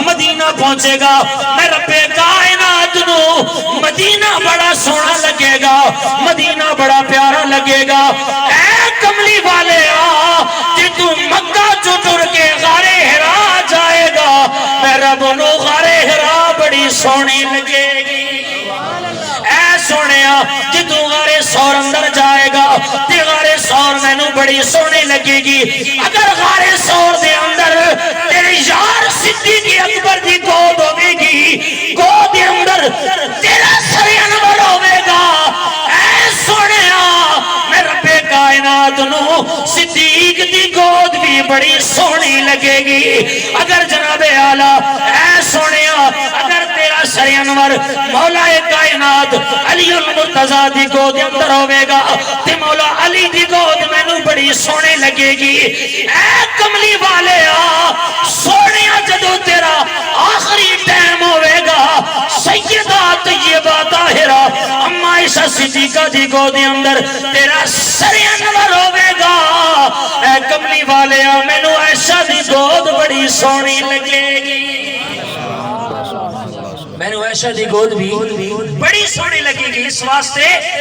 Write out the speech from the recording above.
مدینہ پہنچے گا میں رب کائنات نو مدینہ بڑا سونا لگے گا مدینہ بڑا پیارا لگے گا اے کملی والے جی تو مکہ جو ٹر کے غار حرا جائے گا میں رب نو غار حرا بڑی سونی لگے گی اے سونیا جی تو غار سور اندر جائے گا تے غار سور میں نو بڑی سونی لگے گی اگر غار سور دے اندر تیرے یار صدیق اکبر دی گود ہوئے گی گود دے اندر تیرا سر انور ہوئے گا اے سونیا میں رب کائنات نو صدیق دی گود بھی بڑی سونی لگے گی اگر جناب اعلیٰ اے سونیا اگر تیرا سر انور مولا کائنات علی المرتضی دی گود اندر ہوئے گا تے مولا علی دی گود میں نو بڑی سونے لگے گی اے کملی والے سونیا جدو تیرا آخری ٹائم ہوئے گا سیدہ طیبہ طاہرہ اما عائشہ صدیقہ دی گود اندر تیرا سر انور ہوئے گا اے کملی والے میں نو عائشہ دی گود بڑی سونی لگے گی میں نے عائشہ دی گود بھی بڑی سونی لگے گی اس واسطے